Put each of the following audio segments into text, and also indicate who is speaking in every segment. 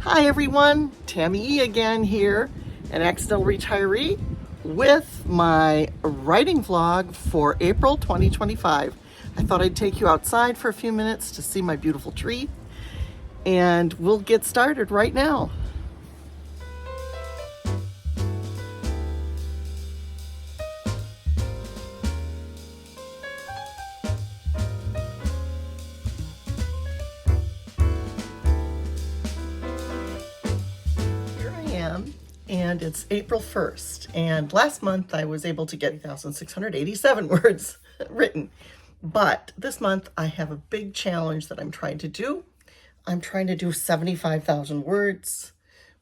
Speaker 1: Hi everyone, Tammy E again here, an accidental retiree with my writing vlog for April 2025. I thought I'd take you outside for a few minutes to see my beautiful tree, and we'll get started right now. Here I am, and it's April 1st, and last month I was able to get 1,687 words written. But this month I have a big challenge that I'm trying to do. I'm trying to do 75,000 words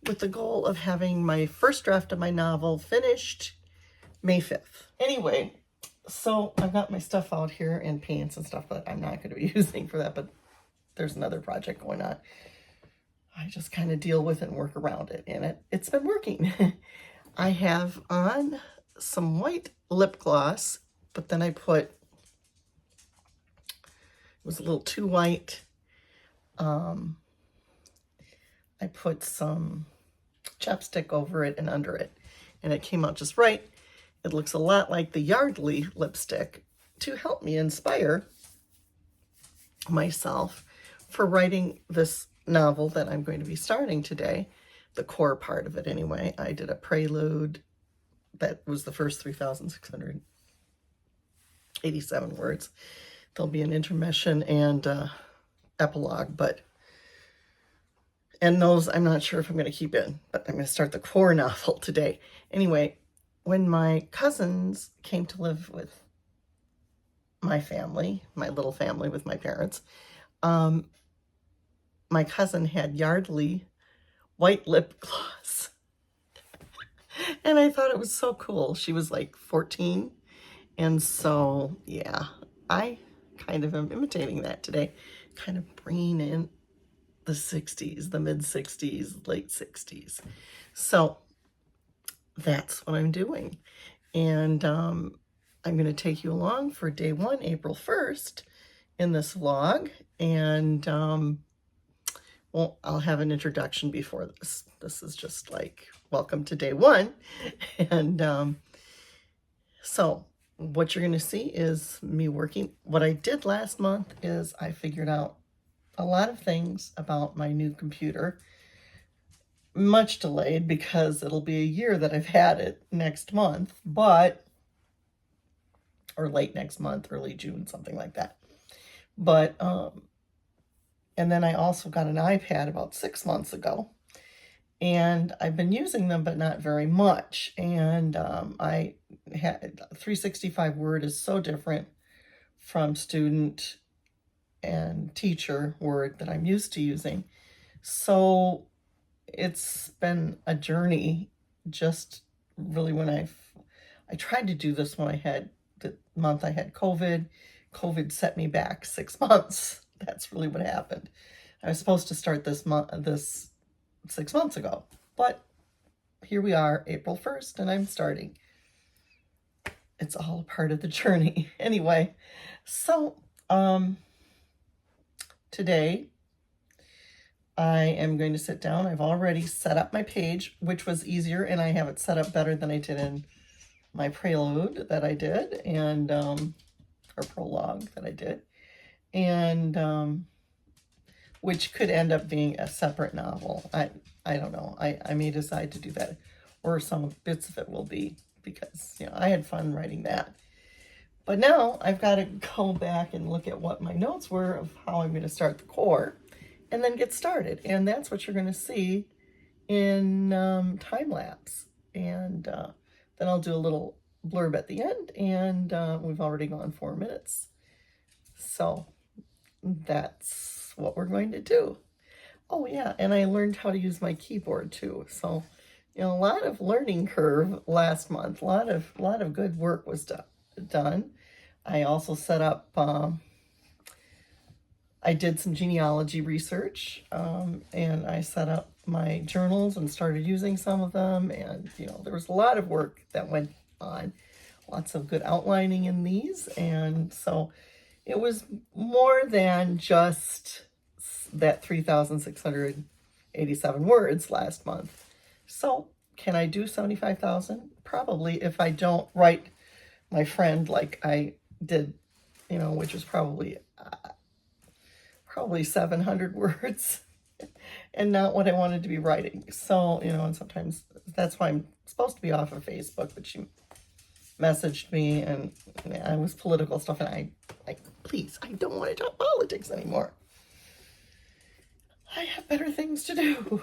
Speaker 1: with the goal of having my first draft of my novel finished May 5th. Anyway, so I've got my stuff out here and paints and stuff that I'm not going to be using for that, but there's another project going on. I just kind of deal with it and work around it, and it's been working. I have on some white lip gloss, but then I put, it was a little too white. I put some chapstick over it and under it, and it came out just right. It looks a lot like the Yardley lipstick to help me inspire myself for writing this novel that I'm going to be starting today, the core part of it anyway. I did a prelude that was the first 3,687 words. There'll be an intermission and epilogue, and those I'm not sure if I'm going to keep in, but I'm going to start the core novel today. Anyway, when my cousins came to live with my family, my little family with my parents, my cousin had Yardley white lip gloss. And I thought it was so cool. She was like 14. And so, yeah, I kind of am imitating that today, kind of bringing in the 60s, the mid 60s, late 60s. So that's what I'm doing. And I'm going to take you along for day one, April 1st, in this vlog. And well, I'll have an introduction before this. This is just like, welcome to day one. And so what you're going to see is me working. What I did last month is I figured out a lot of things about my new computer. Much delayed because it'll be a year that I've had it next month, or late next month, early June, something like that. But, and then I also got an iPad about 6 months ago, and I've been using them, but not very much. And I had 365 Word is so different from student and teacher Word that I'm used to using. So it's been a journey. Just really when I tried to do this when I had the month I had COVID. COVID set me back 6 months. That's really what happened. I was supposed to start this 6 months ago, but here we are, April 1st, and I'm starting. It's all part of the journey. Anyway, so today I am going to sit down. I've already set up my page, which was easier, and I have it set up better than I did in my prelude that I did, and or prologue that I did, and which could end up being a separate novel. I don't know. I may decide to do that, or some bits of it will be, because I had fun writing that. But now I've got to go back and look at what my notes were of how I'm going to start the core, and then get started. And that's what you're going to see in time lapse. And then I'll do a little blurb at the end, and we've already gone 4 minutes. So that's what we're going to do. Oh yeah, and I learned how to use my keyboard too. So, a lot of learning curve last month. A lot of good work was done. I also set up, I did some genealogy research, and I set up my journals and started using some of them. And, there was a lot of work that went on. Lots of good outlining in these. And so it was more than just that 3,600 87 words last month. So can I do 75,000? Probably, if I don't write my friend like I did, which was probably 700 words and not what I wanted to be writing. So, and sometimes that's why I'm supposed to be off of Facebook, but she messaged me and it was political stuff, and I please, I don't want to talk politics anymore. I have better things to do.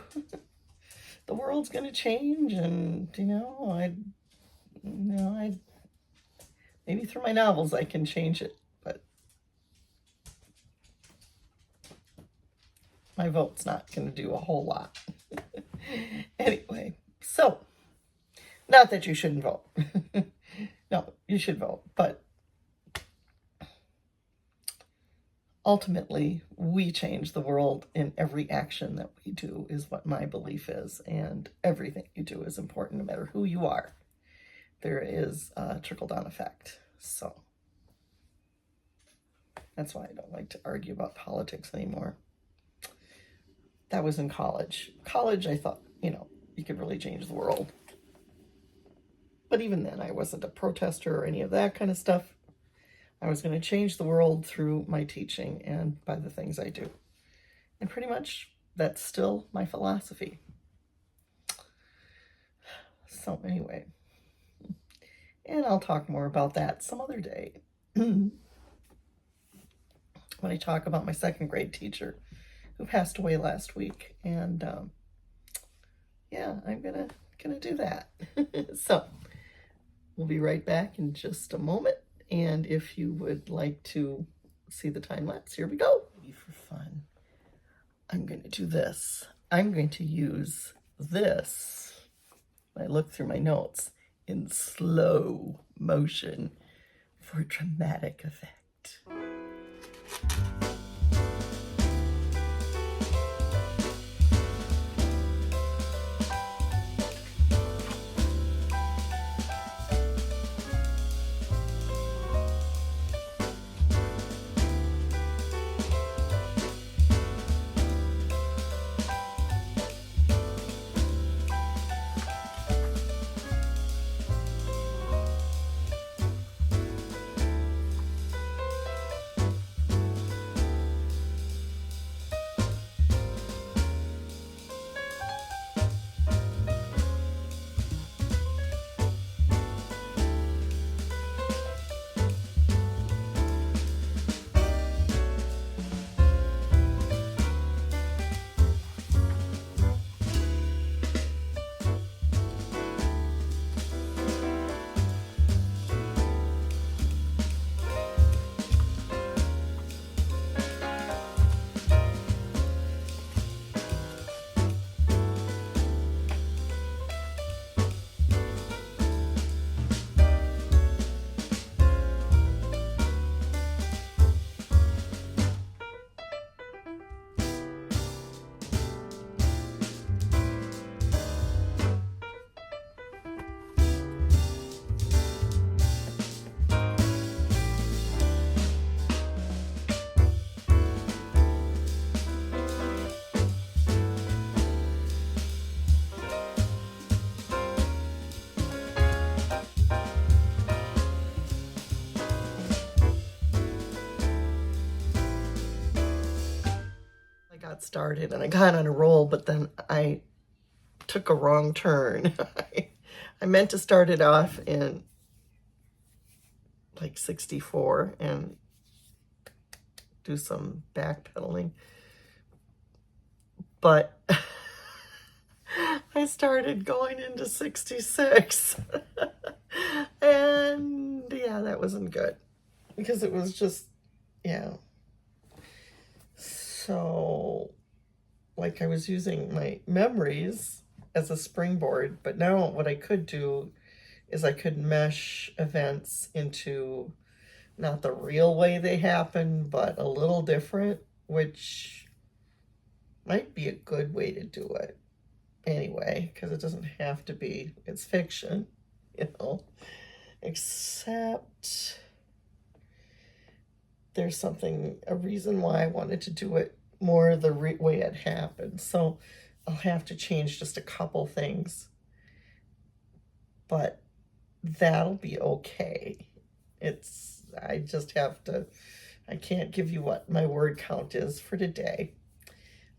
Speaker 1: The world's going to change, and I maybe through my novels I can change it, but my vote's not going to do a whole lot. Anyway, so not that you shouldn't vote. No, you should vote, but ultimately, we change the world in every action that we do, is what my belief is. And everything you do is important, no matter who you are. There is a trickle-down effect. So that's why I don't like to argue about politics anymore. That was in college. College, I thought, you could really change the world. But even then, I wasn't a protester or any of that kind of stuff. I was going to change the world through my teaching and by the things I do. And pretty much that's still my philosophy. So anyway, and I'll talk more about that some other day. When I talk about my second grade teacher who passed away last week. And yeah, I'm gonna do that. So we'll be right back in just a moment. And if you would like to see the time lapse, here we go. For fun, I'm going to do this. I'm going to use this, when I look through my notes, in slow motion for dramatic effect. Got started and I got on a roll, but then I took a wrong turn. I meant to start it off in like 64 and do some backpedaling, but I started going into 66 and yeah, that wasn't good because it was just, so like I was using my memories as a springboard, but now what I could do is I could mesh events into not the real way they happen, but a little different, which might be a good way to do it anyway, because it doesn't have to be, it's fiction, except there's a reason why I wanted to do it more the way it happened. So I'll have to change just a couple things, but that'll be okay. I just have to, I can't give you what my word count is for today.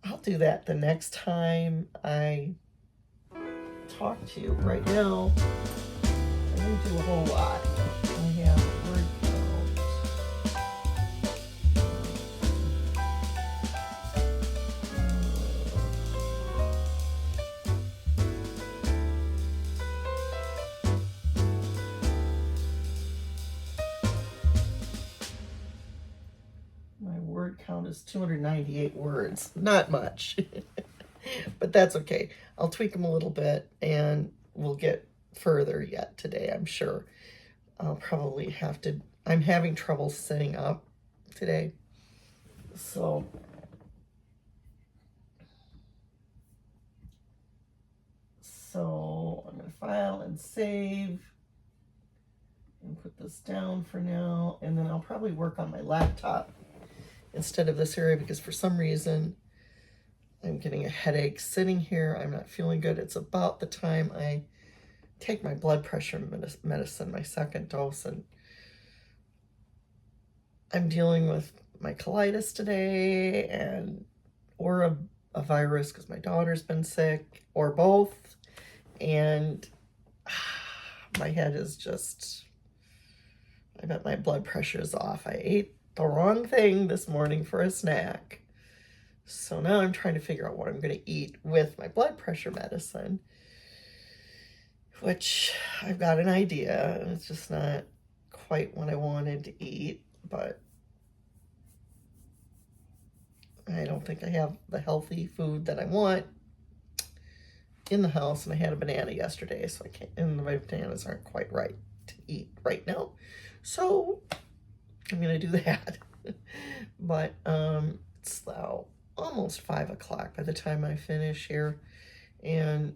Speaker 1: I'll do that the next time I talk to you. Right now, I didn't do a whole lot. I have a word count is 298 words. Not much, but that's okay. I'll tweak them a little bit and we'll get further yet today, I'm sure. I'll probably have to, I'm having trouble sitting up today. So I'm going to file and save and put this down for now. And then I'll probably work on my laptop instead of this area because for some reason I'm getting a headache sitting here. I'm not feeling good. It's about the time I take my blood pressure medicine, my second dose, and I'm dealing with my colitis today or a virus because my daughter's been sick, or both, and my head is just, I bet my blood pressure is off. I ate the wrong thing this morning for a snack. So now I'm trying to figure out what I'm going to eat with my blood pressure medicine, which I've got an idea. It's just not quite what I wanted to eat, but I don't think I have the healthy food that I want in the house. And I had a banana yesterday, so I can't, and my bananas aren't quite right to eat right now. So I'm going to do that. But it's now almost 5 o'clock by the time I finish here. And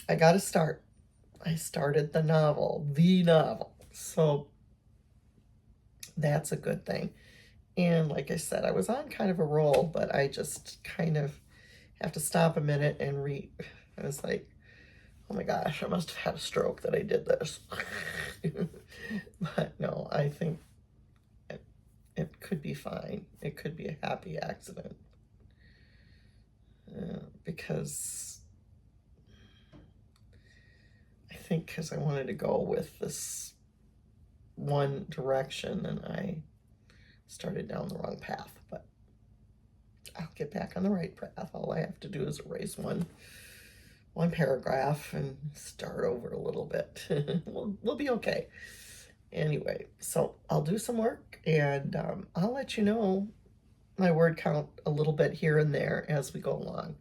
Speaker 1: I got to start. I started the novel. So that's a good thing. And like I said, I was on kind of a roll, but I just kind of have to stop a minute and read. I was like, oh my gosh, I must have had a stroke that I did this. But no, I think it could be fine. It could be a happy accident. Because I think because I wanted to go with this one direction and I started down the wrong path, but I'll get back on the right path. All I have to do is erase one paragraph and start over a little bit. We'll be okay. Anyway, so I'll do some work and I'll let you know my word count a little bit here and there as we go along.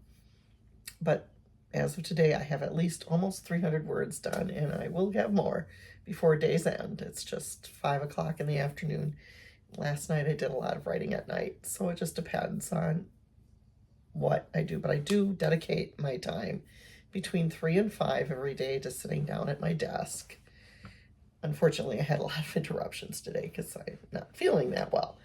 Speaker 1: But as of today, I have at least almost 300 words done, and I will have more before day's end. It's just 5 o'clock in the afternoon. Last night I did a lot of writing at night, so it just depends on what I do. But I do dedicate my time between 3 and 5 every day to sitting down at my desk. Unfortunately, I had a lot of interruptions today because I'm not feeling that well.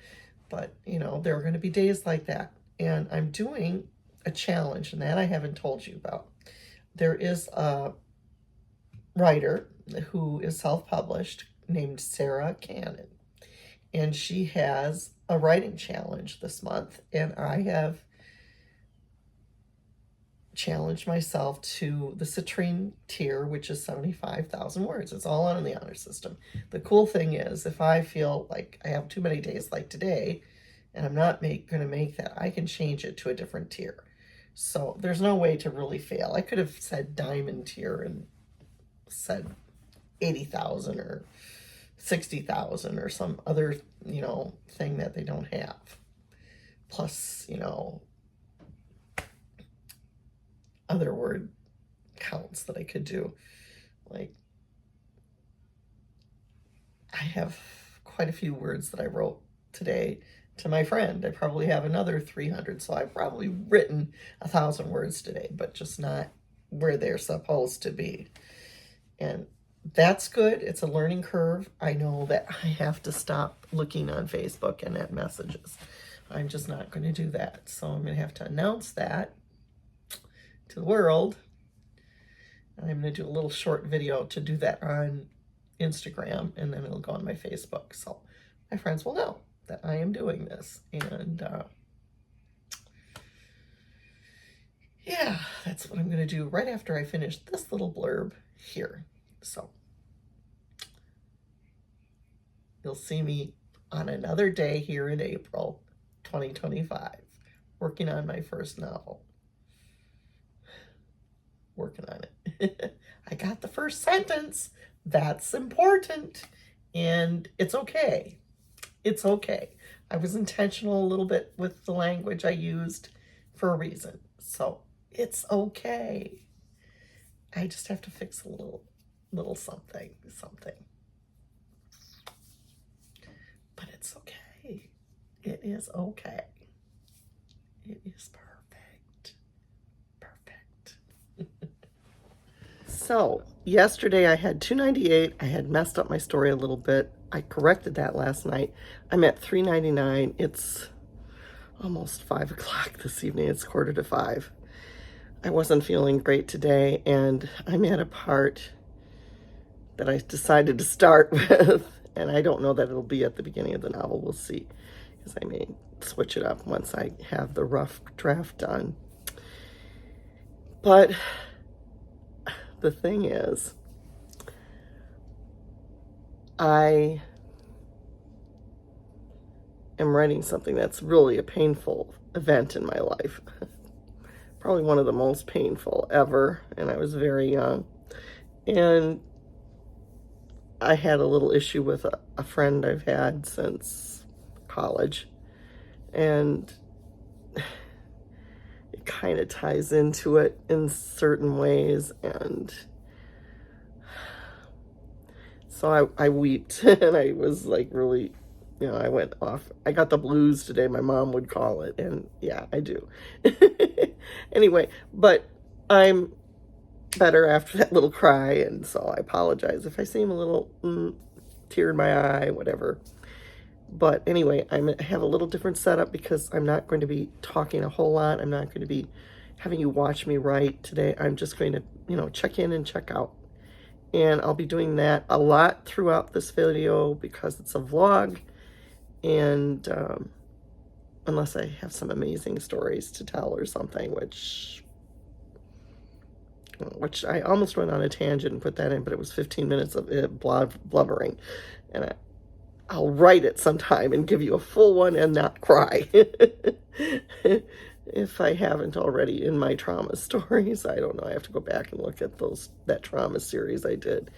Speaker 1: But, you know, there are going to be days like that. And I'm doing a challenge, and that I haven't told you about. There is a writer who is self-published named Sarah Cannon. And she has a writing challenge this month. And I have challenged myself to the citrine tier, which is 75,000 words. It's all on the honor system. The cool thing is, if I feel like I have too many days like today, and I'm not going to make that, I can change it to a different tier. So there's no way to really fail. I could have said diamond tier and said 80,000 or 60,000 or some other, thing that they don't have. Plus, other word counts that I could do. Like, I have quite a few words that I wrote today to my friend. I probably have another 300, so I've probably written 1,000 words today, but just not where they're supposed to be. And that's good. It's a learning curve. I know that I have to stop looking on Facebook and at messages. I'm just not going to do that. So I'm going to have to announce that to the world. And I'm going to do a little short video to do that on Instagram, and then it'll go on my Facebook. So my friends will know that I am doing this. And yeah, that's what I'm going to do right after I finish this little blurb here. So you'll see me on another day here in April 2025, working on my first novel. Working on it. I got the first sentence. That's important. And it's okay. It's okay. I was intentional a little bit with the language I used for a reason. So it's okay. I just have to fix a little something. But it's okay. It is okay. It is perfect. Perfect. So yesterday I had 298. I had messed up my story a little bit. I corrected that last night. I'm at 399. It's almost 5 o'clock this evening. It's 4:45. I wasn't feeling great today, and I'm at a part that I decided to start with, and I don't know that it'll be at the beginning of the novel. We'll see, because I may switch it up once I have the rough draft done. But the thing is, I am writing something that's really a painful event in my life. Probably one of the most painful ever, and I was very young. And I had a little issue with a friend I've had since college, and it kind of ties into it in certain ways. And so I weeped, and I was like really, I went off. I got the blues today, my mom would call it, and yeah, I do. Anyway, but I'm better after that little cry, and so I apologize if I seem a little tear in my eye, whatever. But anyway, I have a little different setup because I'm not going to be talking a whole lot. I'm not going to be having you watch me write today. I'm just going to, check in and check out. And I'll be doing that a lot throughout this video because it's a vlog. And unless I have some amazing stories to tell or something, which I almost went on a tangent and put that in, but it was 15 minutes of it blubbering. And I'll write it sometime and give you a full one and not cry. If I haven't already in my trauma stories. I don't know. I have to go back and look at that trauma series I did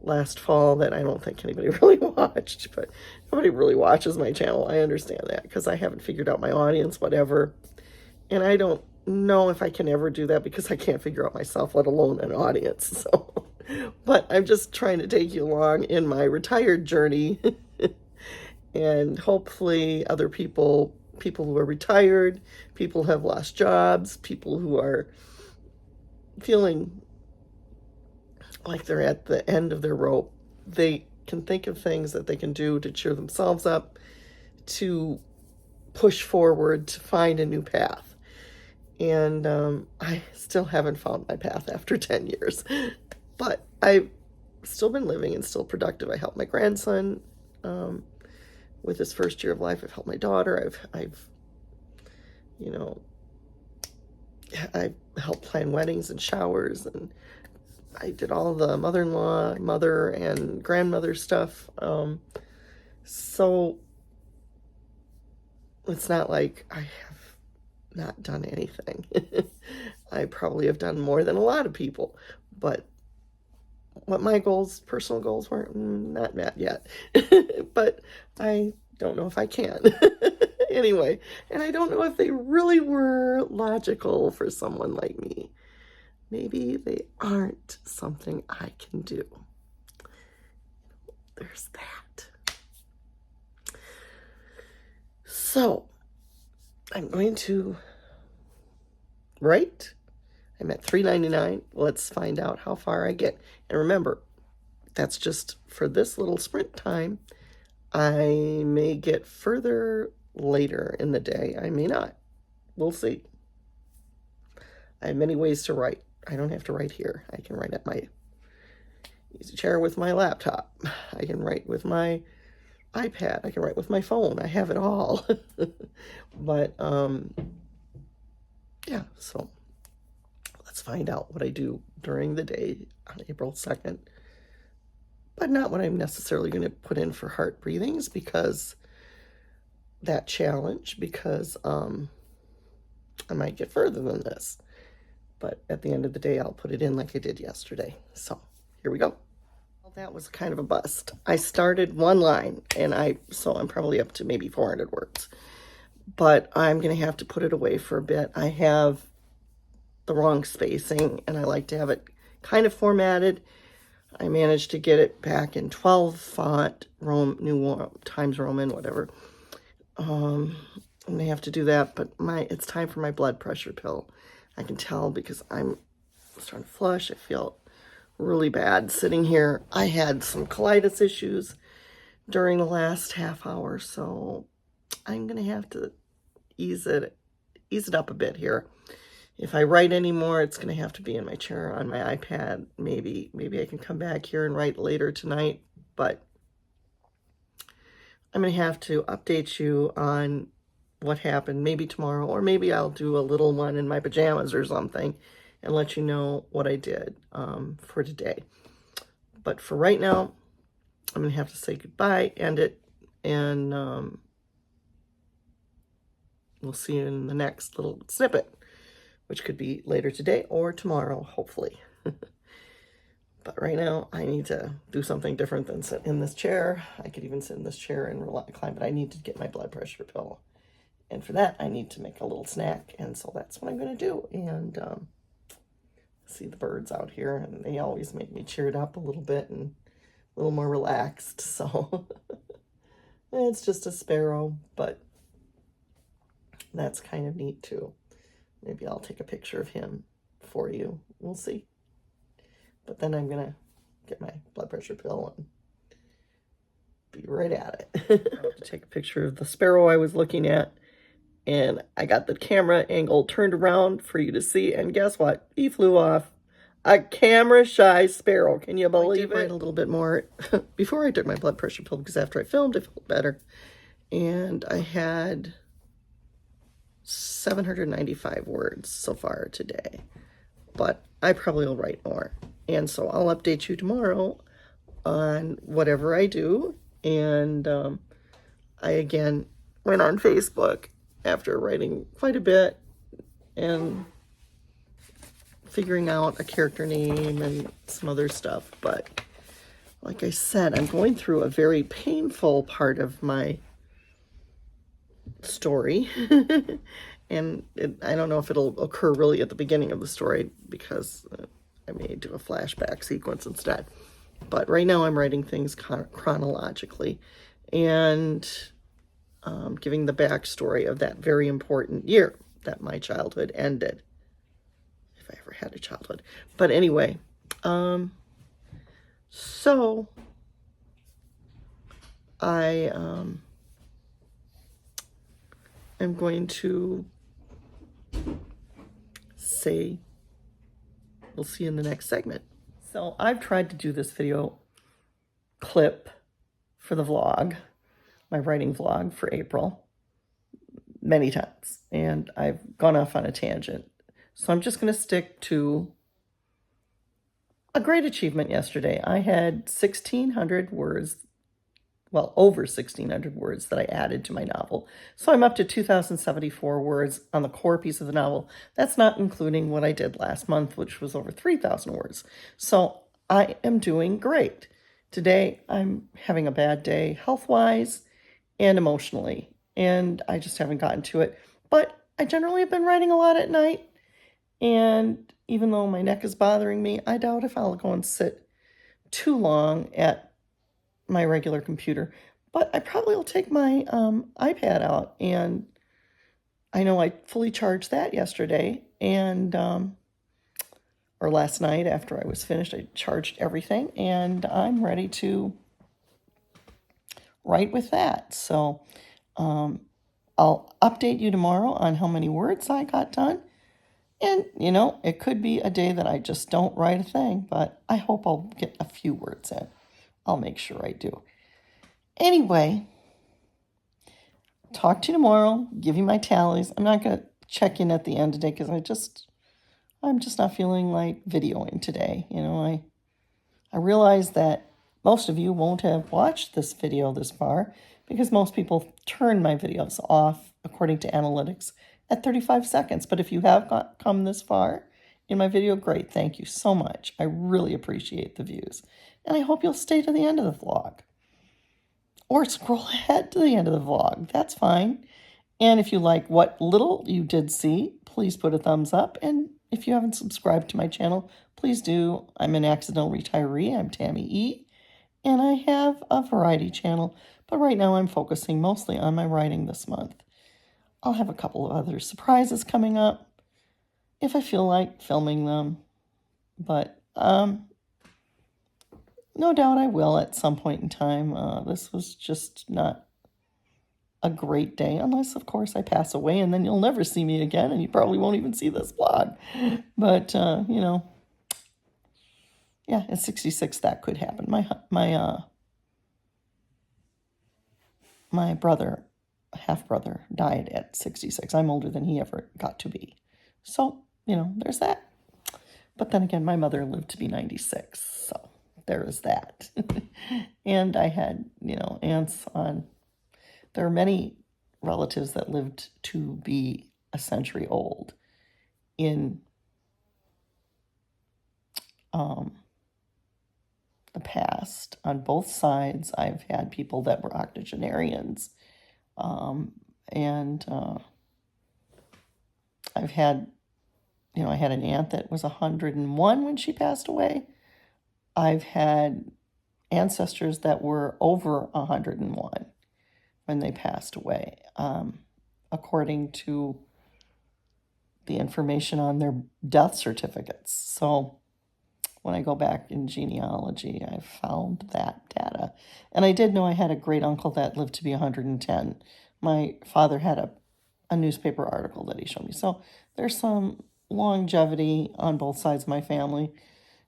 Speaker 1: last fall that I don't think anybody really watched, but nobody really watches my channel. I understand that because I haven't figured out my audience, whatever. And I don't know if I can ever do that because I can't figure out myself, let alone an audience. So, but I'm just trying to take you along in my retired journey and hopefully other people who are retired, people who have lost jobs, people who are feeling like they're at the end of their rope, they can think of things that they can do to cheer themselves up, to push forward, to find a new path. And I still haven't found my path after 10 years, but I've still been living and still productive. I helped my grandson with his first year of life. I've helped my daughter. I've helped plan weddings and showers, and I did all the mother-in-law, mother, and grandmother stuff. So it's not like I have not done anything. I probably have done more than a lot of people, but what my personal goals weren't, not met yet. But I don't know if I can. Anyway, and I don't know if they really were logical for someone like me. Maybe they aren't something I can do. There's that. So, I'm going to write. I'm at 399. Let's find out how far I get. And remember, that's just for this little sprint time. I may get further later in the day. I may not. We'll see. I have many ways to write. I don't have to write here. I can write at my easy chair with my laptop. I can write with my iPad. I can write with my phone. I have it all. But, yeah, so let's find out what I do during the day on April 2nd. But not what I'm necessarily going to put in for heart breathings, because that challenge, because I might get further than this. But at the end of the day, I'll put it in like I did yesterday. So here we go. Well, that was kind of a bust. I started one line, and so I'm probably up to maybe 400 words. But I'm going to have to put it away for a bit. I have the wrong spacing, and I like to have it kind of formatted. I managed to get it back in 12 font, New Times Roman, whatever. I'm going to have to do that, but it's time for my blood pressure pill. I can tell because I'm starting to flush. I feel really bad sitting here. I had some colitis issues during the last half hour, so I'm going to have to ease it up a bit here. If I write anymore, it's going to have to be in my chair on my iPad. Maybe I can come back here and write later tonight, but I'm going to have to update you on what happened maybe tomorrow, or maybe I'll do a little one in my pajamas or something and let you know what I did for today. But for right now, I'm going to have to say goodbye, end it, and we'll see you in the next little snippet, which could be later today or tomorrow, hopefully. But right now, I need to do something different than sit in this chair. I could even sit in this chair and recline, but I need to get my blood pressure pill. And for that, I need to make a little snack, and so that's what I'm going to do. And see the birds out here, and they always make me cheered up a little bit and a little more relaxed. So it's just a sparrow, but that's kind of neat too. Maybe I'll take a picture of him for you. We'll see. But then I'm going to get my blood pressure pill and be right at it. I have to take a picture of the sparrow I was looking at. And I got the camera angle turned around for you to see. And guess what? He flew off. A camera-shy sparrow. Can you believe it? I did write a little bit more before I took my blood pressure pill, because after I filmed, I felt better. And I had 795 words so far today. But I probably will write more. And so I'll update you tomorrow on whatever I do. And I, again, went on Facebook after writing quite a bit and figuring out a character name and some other stuff. But like I said, I'm going through a very painful part of my story. And I don't know if it'll occur really at the beginning of the story, because I may do a flashback sequence instead. But right now I'm writing things chronologically and giving the backstory of that very important year that my childhood ended, if I ever had a childhood. But anyway, so I am going to say we'll see you in the next segment. So I've tried to do this video clip for the vlog, my writing vlog for April, many times, and I've gone off on a tangent. So I'm just going to stick to a great achievement yesterday. I had 1,600 words, well, over 1,600 words that I added to my novel. So I'm up to 2,074 words on the core piece of the novel. That's not including what I did last month, which was over 3,000 words. So I am doing great. Today, I'm having a bad day health-wise and emotionally, and I just haven't gotten to it. But I generally have been writing a lot at night, and even though my neck is bothering me, I doubt if I'll go and sit too long at my regular computer. But I probably will take my iPad out, and I know I fully charged that yesterday, and or last night after I was finished, I charged everything, and I'm ready to write with that. So I'll update you tomorrow on how many words I got done, And, you know, it could be a day that I just don't write a thing, but I hope I'll get a few words in. I'll make sure I do. Anyway, talk to you tomorrow, give you my tallies. I'm not going to check in at the end today because I'm just not feeling like videoing today. You know, I realize that most of you won't have watched this video this far because most people turn my videos off according to analytics at 35 seconds. But if you have come this far in my video, great. Thank you so much. I really appreciate the views. And I hope you'll stay to the end of the vlog. Or scroll ahead to the end of the vlog. That's fine. And if you like what little you did see, please put a thumbs up. And if you haven't subscribed to my channel, please do. I'm an accidental retiree. I'm Tammy E. And I have a variety channel. But right now I'm focusing mostly on my writing this month. I'll have a couple of other surprises coming up if I feel like filming them. But no doubt I will at some point in time. This was just not a great day, unless, of course, I pass away, and then you'll never see me again, and you probably won't even see this vlog. But, you know, yeah, at 66, that could happen. My brother, half-brother, died at 66. I'm older than he ever got to be. So, you know, there's that. But then again, my mother lived to be 96, so there is that. And I had, you know, aunts on... There are many relatives that lived to be a century old in the past. On both sides, I've had people that were octogenarians. And I've had, you know, I had an aunt that was 101 when she passed away. I've had ancestors that were over 101 when they passed away, according to the information on their death certificates. So when I go back in genealogy, I found that data. And I did know I had a great uncle that lived to be 110. My father had a newspaper article that he showed me. So there's some longevity on both sides of my family.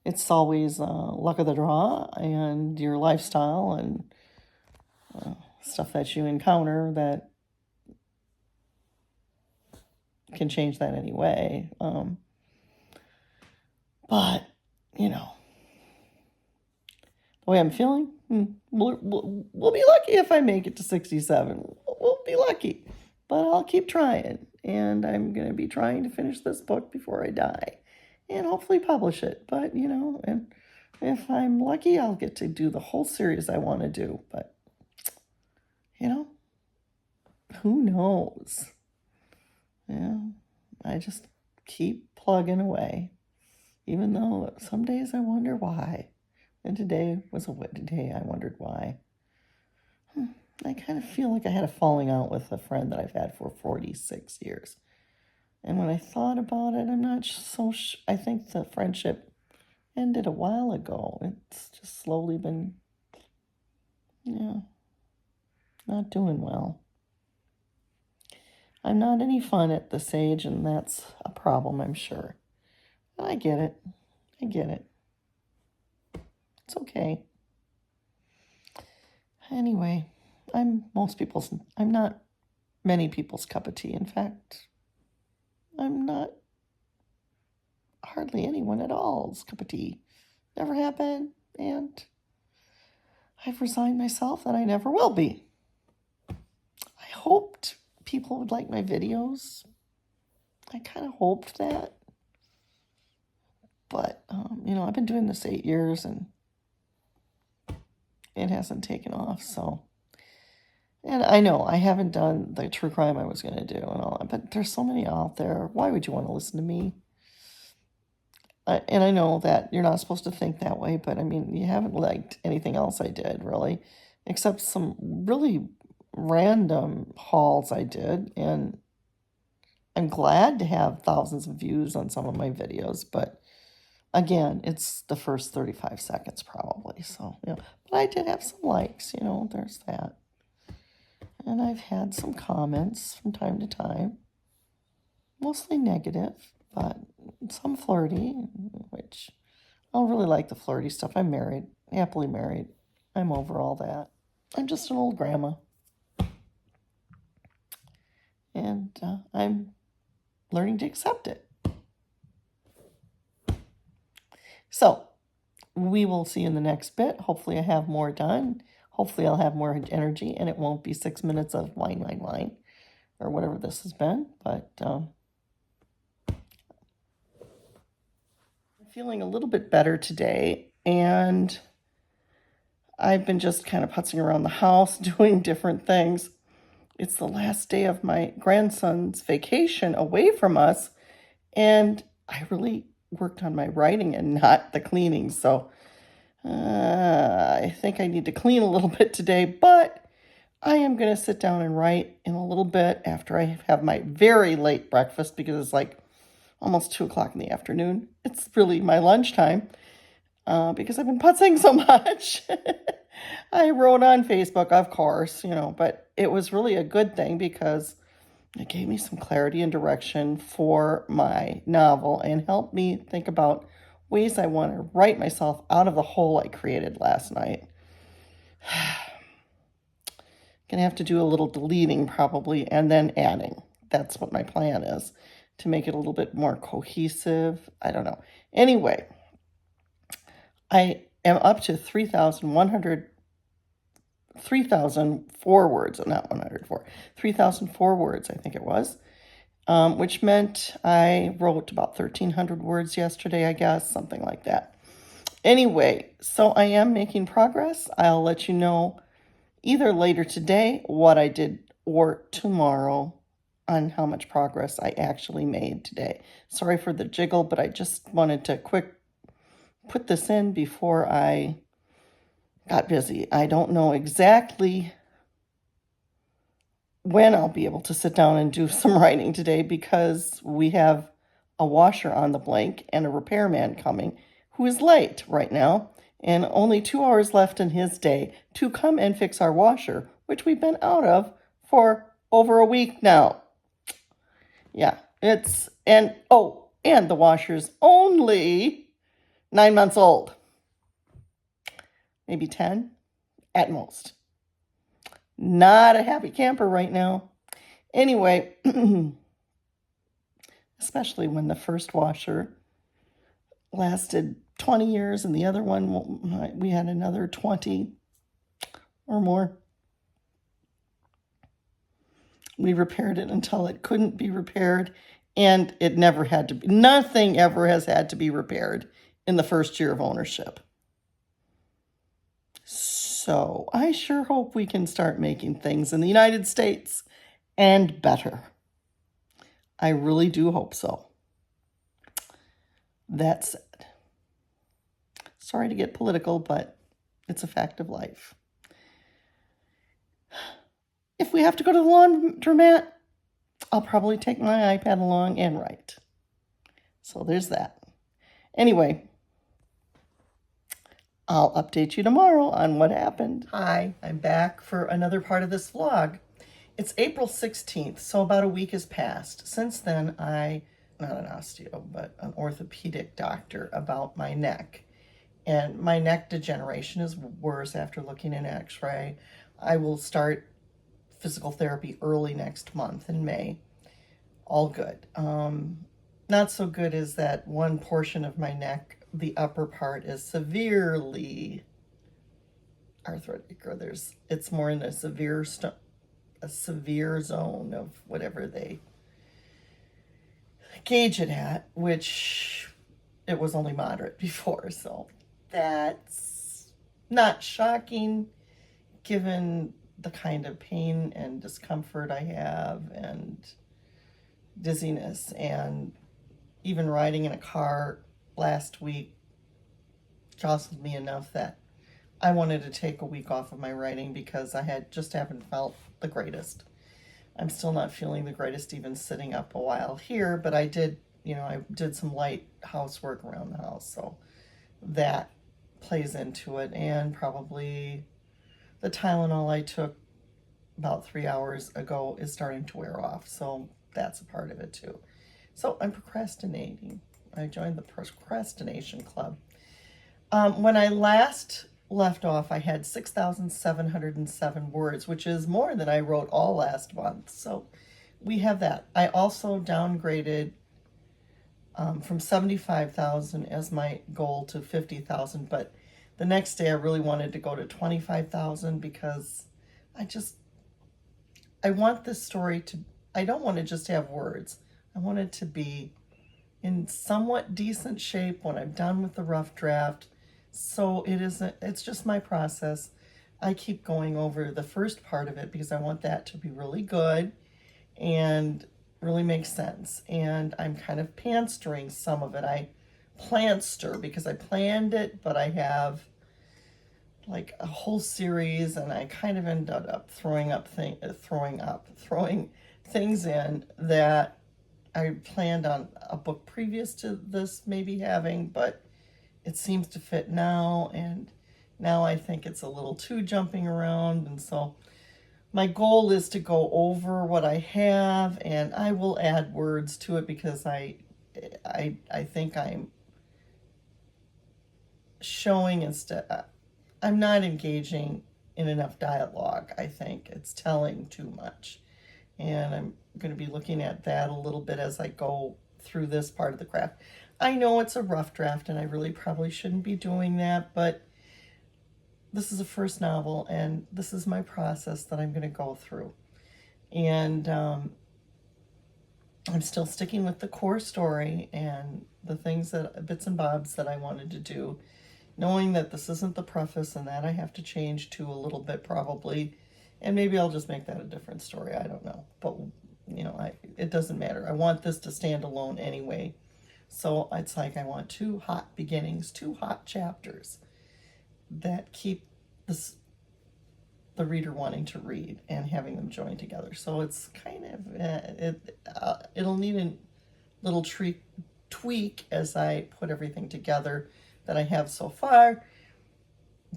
Speaker 1: It's always luck of the draw and your lifestyle and stuff that you encounter that can change that anyway. But, you know, the way I'm feeling, we'll be lucky if I make it to 67. We'll be lucky. But I'll keep trying. And I'm going to be trying to finish this book before I die. And hopefully publish it. But, you know, and if I'm lucky, I'll get to do the whole series I want to do. But, you know, who knows? Yeah, I just keep plugging away. Even though some days I wonder why. And today was a day I wondered why. I kind of feel like I had a falling out with a friend that I've had for 46 years. And when I thought about it, I'm not so I think the friendship ended a while ago. It's just slowly been, yeah, not doing well. I'm not any fun at this age, and that's a problem, I'm sure. I get it. I get it. It's okay. Anyway, I'm not many people's cup of tea. In fact, I'm not hardly anyone at all's cup of tea. Never have been, and I've resigned myself that I never will be. I hoped people would like my videos. I kind of hoped that. But, you know, I've been doing this 8 years, and it hasn't taken off, so. And I know I haven't done the true crime I was going to do and all that, but there's so many out there. Why would you want to listen to me? And I know that you're not supposed to think that way, but, I mean, you haven't liked anything else I did, really, except some really random hauls I did, and I'm glad to have thousands of views on some of my videos, but again, it's the first 35 seconds probably, so, you know. But I did have some likes, you know, there's that. And I've had some comments from time to time, mostly negative, but some flirty, which I don't really like the flirty stuff. I'm married, happily married. I'm over all that. I'm just an old grandma. And I'm learning to accept it. So we will see in the next bit. Hopefully I have more done. Hopefully I'll have more energy and it won't be 6 minutes of whine, or whatever this has been. But I'm feeling a little bit better today, and I've been just kind of putzing around the house doing different things. It's the last day of my grandson's vacation away from us, and I really worked on my writing and not the cleaning. So I think I need to clean a little bit today, but I am going to sit down and write in a little bit after I have my very late breakfast, because it's like almost 2 o'clock in the afternoon. It's really my lunchtime because I've been putzing so much. I wrote on Facebook, of course, but it was really a good thing because it gave me some clarity and direction for my novel and helped me think about ways I want to write myself out of the hole I created last night. Gonna have to do a little deleting probably and then adding. That's what my plan is, to make it a little bit more cohesive. I don't know. Anyway, I am up to 3,004 words, not 104, 3,004 words, I think it was, which meant I wrote about 1,300 words yesterday, I guess, something like that. Anyway, so I am making progress. I'll let you know either later today what I did or tomorrow on how much progress I actually made today. Sorry for the jiggle, but I just wanted to quick put this in before I got busy. I don't know exactly when I'll be able to sit down and do some writing today, because we have a washer on the blink and a repairman coming who is late right now, and only 2 hours left in his day to come and fix our washer, which we've been out of for over a week now. Yeah, and the washer's only 9 months old. Maybe 10 at most. Not a happy camper right now. Anyway, especially when the first washer lasted 20 years and the other one, we had another 20 or more. We repaired it until it couldn't be repaired, and it never had to be. Nothing ever has had to be repaired in the first year of ownership. So I sure hope we can start making things in the United States and better. I really do hope so. That said, sorry to get political, but it's a fact of life. If we have to go to the laundromat, I'll probably take my iPad along and write. So there's that. Anyway, I'll update you tomorrow on what happened. Hi, I'm back for another part of this vlog. It's April 16th, so about a week has passed. Since then, not an osteo, but an orthopedic doctor about my neck. And my neck degeneration is worse after looking at an x-ray. I will start physical therapy early next month in May. All good. Not so good is that one portion of my neck, the upper part, is severely arthritic, or it's more in a severe zone of whatever they gauge it at, which it was only moderate before. So that's not shocking given the kind of pain and discomfort I have and dizziness, and even riding in a car last week jostled me enough that I wanted to take a week off of my writing because I haven't felt the greatest. I'm still not feeling the greatest even sitting up a while here, but I did some light housework around the house, so that plays into it, and probably the Tylenol I took about 3 hours ago is starting to wear off, so that's a part of it too. So I'm procrastinating. I joined the procrastination club. When I last left off, I had 6,707 words, which is more than I wrote all last month. So we have that. I also downgraded from 75,000 as my goal to 50,000, but the next day I really wanted to go to 25,000 because I want this story to, I don't want to just have words. I want it to be in somewhat decent shape when I'm done with the rough draft. So it's just my process. I keep going over the first part of it because I want that to be really good and really make sense. And I'm kind of panstering some of it. I planster because I planned it, but I have like a whole series, and I kind of ended up throwing things in that I planned on a book previous to this maybe having, but it seems to fit now, and now I think it's a little too jumping around, and so my goal is to go over what I have, and I will add words to it because I think I'm showing instead. I'm not engaging in enough dialogue. I think it's telling too much, and I'm going to be looking at that a little bit as I go through this part of the craft. I know it's a rough draft, and I really probably shouldn't be doing that, but this is a first novel, and this is my process that I'm going to go through. And I'm still sticking with the core story and the things that, bits and bobs that I wanted to do, knowing that this isn't the preface and that I have to change to a little bit probably, and maybe I'll just make that a different story. I don't know, but it doesn't matter. I want this to stand alone anyway. So it's like I want two hot beginnings, two hot chapters that keep the reader wanting to read and having them join together. So it's kind of, it'll need a little tweak as I put everything together that I have so far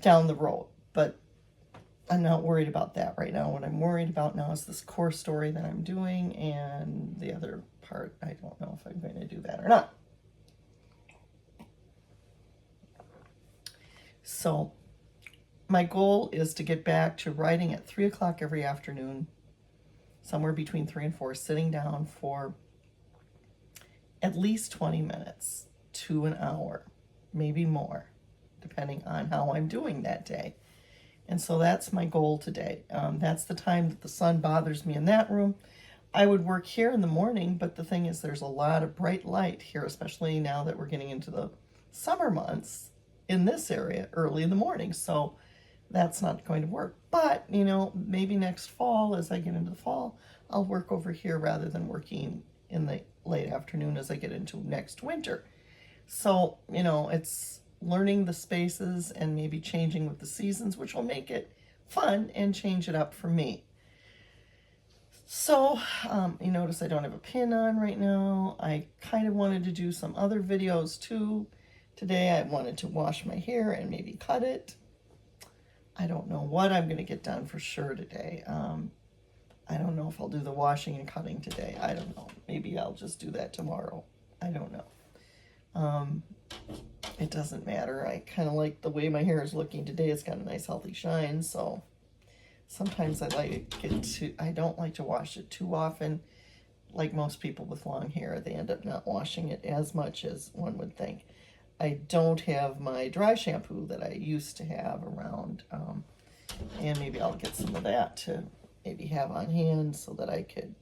Speaker 1: down the road. But I'm not worried about that right now. What I'm worried about now is this core story that I'm doing, and the other part, I don't know if I'm going to do that or not. So my goal is to get back to writing at 3 o'clock every afternoon, somewhere between 3 and 4, sitting down for at least 20 minutes to an hour, maybe more, depending on how I'm doing that day. And so that's my goal today. That's the time that the sun bothers me in that room. I would work here in the morning, but the thing is there's a lot of bright light here, especially now that we're getting into the summer months in this area early in the morning. So that's not going to work. But, maybe next fall, as I get into the fall, I'll work over here rather than working in the late afternoon as I get into next winter. So, it's learning the spaces and maybe changing with the seasons, which will make it fun and change it up for me. So, you notice I don't have a pin on right now. I kind of wanted to do some other videos too. Today I wanted to wash my hair and maybe cut it. I don't know what I'm going to get done for sure today. I don't know if I'll do the washing and cutting today. I don't know. Maybe I'll just do that tomorrow. I don't know. It doesn't matter. I kind of like the way my hair is looking today. It's got a nice healthy shine, so sometimes I don't like to wash it too often. Like most people with long hair, they end up not washing it as much as one would think. I don't have my dry shampoo that I used to have around, and maybe I'll get some of that to maybe have on hand so that I could,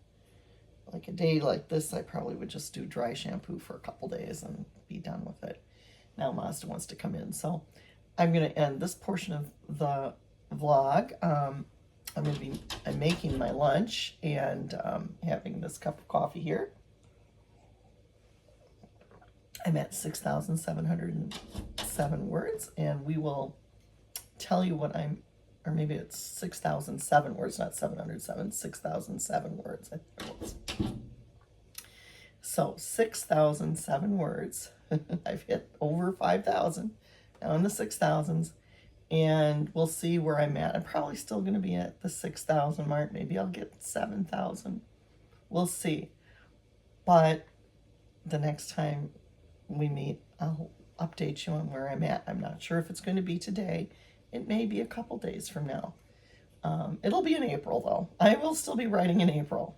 Speaker 1: like a day like this, I probably would just do dry shampoo for a couple days and be done with it. Now Mazda wants to come in, so I'm going to end this portion of the vlog. I'm making my lunch and having this cup of coffee here. I'm at 6,707 words, and we will tell you what or maybe it's 6,007 words, not 707, 6,007 words, I think it was. So 6,007 words. I've hit over 5,000, now in the 6,000s, and we'll see where I'm at. I'm probably still going to be at the 6,000 mark. Maybe I'll get 7,000. We'll see. But the next time we meet, I'll update you on where I'm at. I'm not sure if it's going to be today. It may be a couple days from now. It'll be in April, though. I will still be writing in April.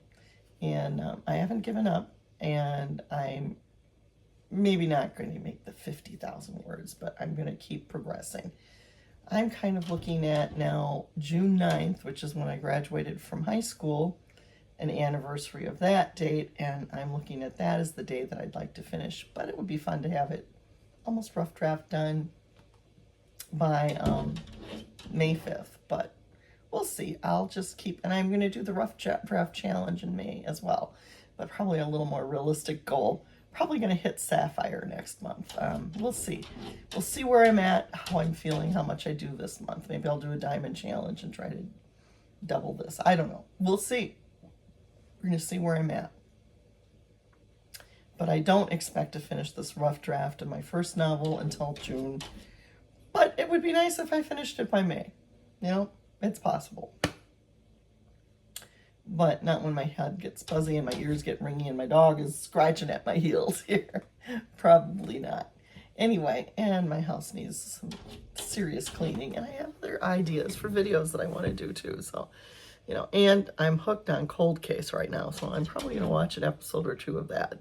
Speaker 1: And I haven't given up. And I'm maybe not going to make the 50,000 words, but I'm going to keep progressing. I'm kind of looking at now June 9th, which is when I graduated from high school, an anniversary of that date, and I'm looking at that as the day that I'd like to finish. But it would be fun to have it almost rough draft done by May 5th, but we'll see. I'll just keep, and I'm going to do the rough draft challenge in May as well, but probably a little more realistic goal. Probably going to hit Sapphire next month. We'll see. We'll see where I'm at, how I'm feeling, how much I do this month. Maybe I'll do a diamond challenge and try to double this. I don't know. We'll see. We're going to see where I'm at. But I don't expect to finish this rough draft of my first novel until June. But it would be nice if I finished it by May. You know, it's possible. But not when my head gets fuzzy and my ears get ringy and my dog is scratching at my heels here. Probably not. Anyway, and my house needs some serious cleaning, and I have other ideas for videos that I want to do too. So, you know, and I'm hooked on Cold Case right now, so I'm probably going to watch an episode or two of that.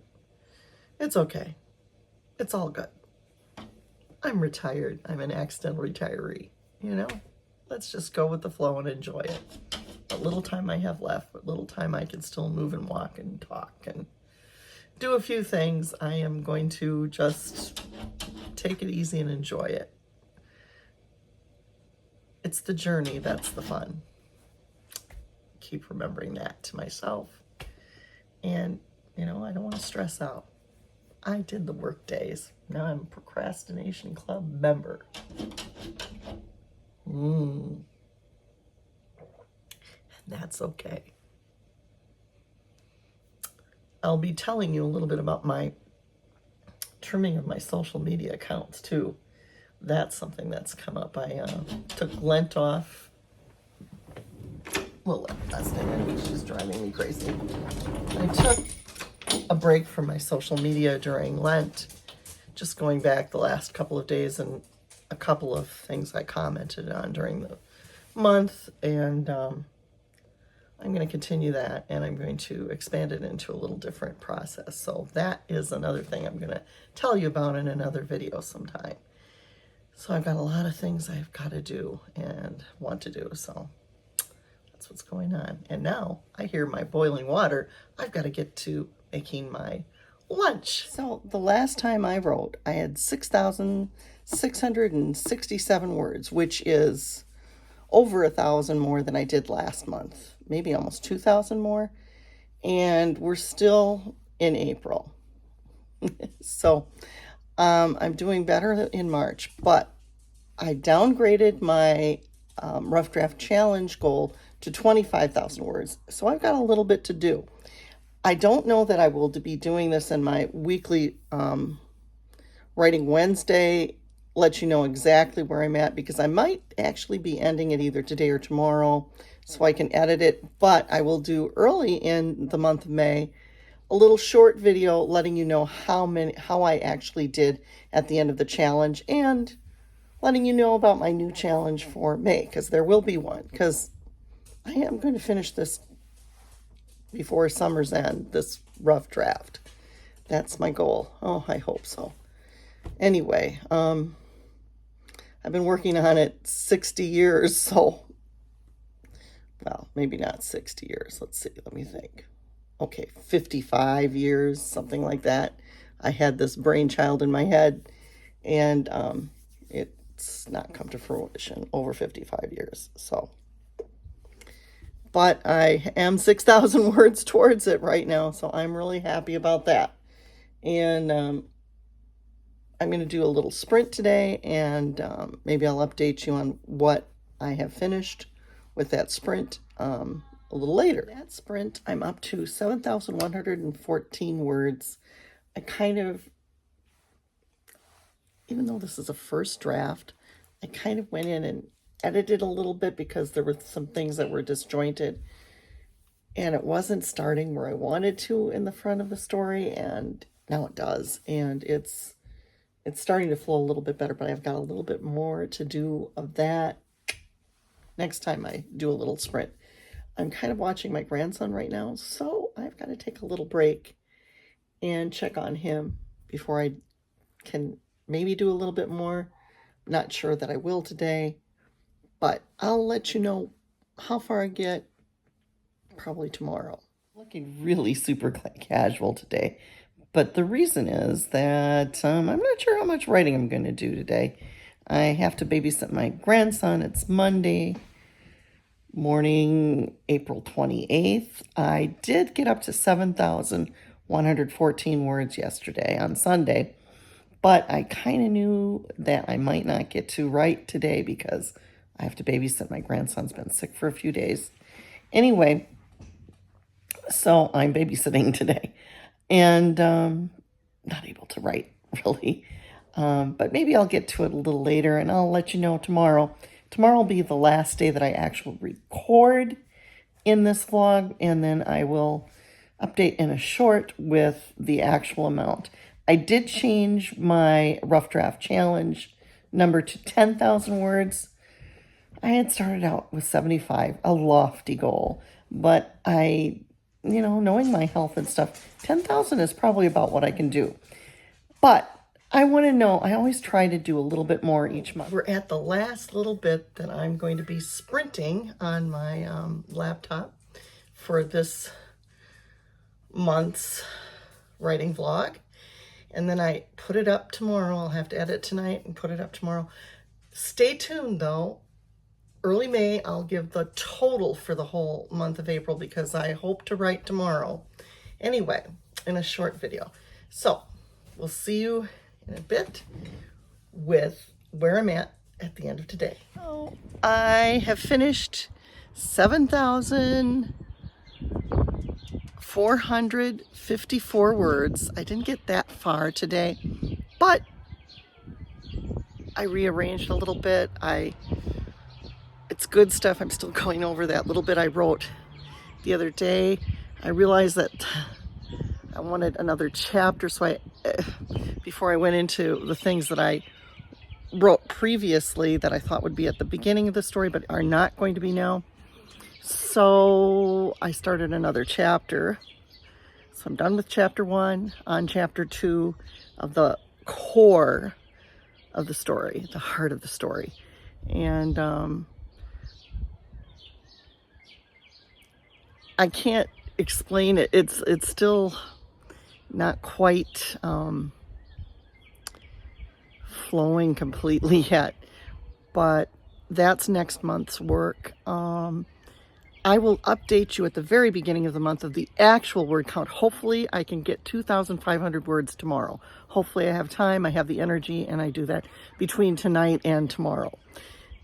Speaker 1: It's okay. It's all good. I'm retired. I'm an accidental retiree, you know? Let's just go with the flow and enjoy it. What little time I have left, what little time I can still move and walk and talk and do a few things, I am going to just take it easy and enjoy it. It's the journey that's the fun. Keep remembering that to myself. And, you know, I don't want to stress out. I did the work days. Now I'm a procrastination club member. That's okay. I'll be telling you a little bit about my trimming of my social media accounts too. That's something that's come up. I took Lent off. Well, last night, which is driving me crazy. I took a break from my social media during Lent, just going back the last couple of days and a couple of things I commented on during the month, and I'm going to continue that, and I'm going to expand it into a little different process. So that is another thing I'm going to tell you about in another video sometime. So I've got a lot of things I've got to do and want to do, so that's what's going on. And now I hear my boiling water. I've got to get to making my lunch. So the last time I wrote, I had 6,667 words, which is over 1,000 more than I did last month, maybe almost 2,000 more. And we're still in April. So I'm doing better in March, but I downgraded my rough draft challenge goal to 25,000 words. So I've got a little bit to do. I don't know that I will be doing this in my weekly Writing Wednesday, let you know exactly where I'm at, because I might actually be ending it either today or tomorrow so I can edit it. But I will do early in the month of May a little short video letting you know how I actually did at the end of the challenge, and letting you know about my new challenge for May, because there will be one, because I am going to finish this before summer's end, this rough draft. That's my goal. Oh, I hope so. Anyway, I've been working on it 60 years, so, well, maybe not 60 years. Let's see, let me think. Okay, 55 years, something like that. I had this brainchild in my head, and it's not come to fruition. Over 55 years, so. But I am 6,000 words towards it right now, so I'm really happy about that. And I'm going to do a little sprint today, and maybe I'll update you on what I have finished with that sprint a little later. That sprint, I'm up to 7,114 words. I kind of, even though this is a first draft, I kind of went in and edited a little bit because there were some things that were disjointed, and it wasn't starting where I wanted to in the front of the story, and Now it does, and it's starting to flow a little bit better, but I've got a little bit more to do of that next time I do a little sprint. I'm kind of watching my grandson right now, so I've got to take a little break and check on him before I can maybe do a little bit more. Not sure that I will today, but I'll let you know how far I get probably tomorrow. Looking really super casual today, but the reason is that I'm not sure how much writing I'm going to do today. I have to babysit my grandson. It's Monday morning, April 28th. I did get up to 7,114 words yesterday on Sunday, but I kind of knew that I might not get to write today because I have to babysit. My grandson's been sick for a few days. Anyway, so I'm babysitting today and not able to write really. But maybe I'll get to it a little later and I'll let you know tomorrow. Tomorrow will be the last day that I actually record in this vlog, and then I will update in a short with the actual amount. I did change my rough draft challenge number to 10,000 words. I had started out with 75, a lofty goal, but knowing my health and stuff, 10,000 is probably about what I can do. But I want to know, I always try to do a little bit more each month. We're at the last little bit that I'm going to be sprinting on my laptop for this month's writing vlog. And then I put it up tomorrow. I'll have to edit tonight and put it up tomorrow. Stay tuned though. Early May, I'll give the total for the whole month of April because I hope to write tomorrow. Anyway, in a short video. So we'll see you in a bit with where I'm at the end of today. So I have finished 7,454 words. I didn't get that far today, but I rearranged a little bit. It's good stuff. I'm still going over that little bit I wrote the other day. I realized that I wanted another chapter, so before I went into the things that I wrote previously that I thought would be at the beginning of the story but are not going to be now. So I started another chapter. So I'm done with chapter 1, on chapter 2 of the core of the story, the heart of the story. And I can't explain it. It's still not quite flowing completely yet, but that's next month's work. I will update you at the very beginning of the month of the actual word count. Hopefully I can get 2,500 words tomorrow. Hopefully I have time, I have the energy, and I do that between tonight and tomorrow.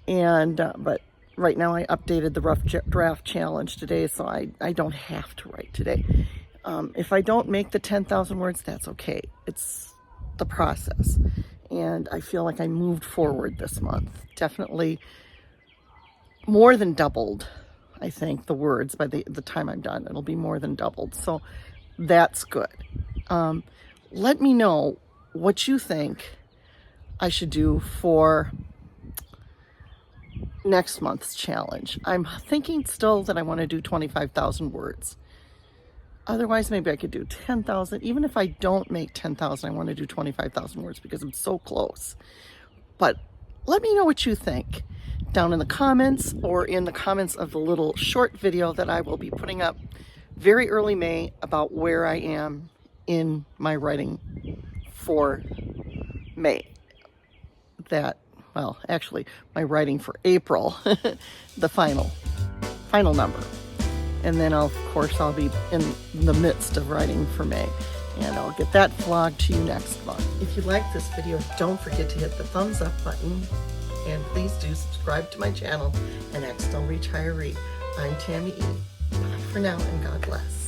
Speaker 1: And but right now I updated the rough draft challenge today, so I don't have to write today. If I don't make the 10,000 words, that's okay. It's the process. And I feel like I moved forward this month. Definitely more than doubled, I think, the words by the time I'm done. It'll be more than doubled. So that's good. Let me know what you think I should do for next month's challenge. I'm thinking still that I want to do 25,000 words. Otherwise, maybe I could do 10,000. Even if I don't make 10,000, I want to do 25,000 words because I'm so close. But let me know what you think down in the comments or in the comments of the little short video that I will be putting up very early May about where I am in my writing for May. Well, actually, my writing for April, the final number. And then, of course, I'll be in the midst of writing for May. And I'll get that vlog to you next month. If you like this video, don't forget to hit the thumbs up button. And please do subscribe to my channel, An Accidental Retiree. I'm Tammy E. Bye for now, and God bless.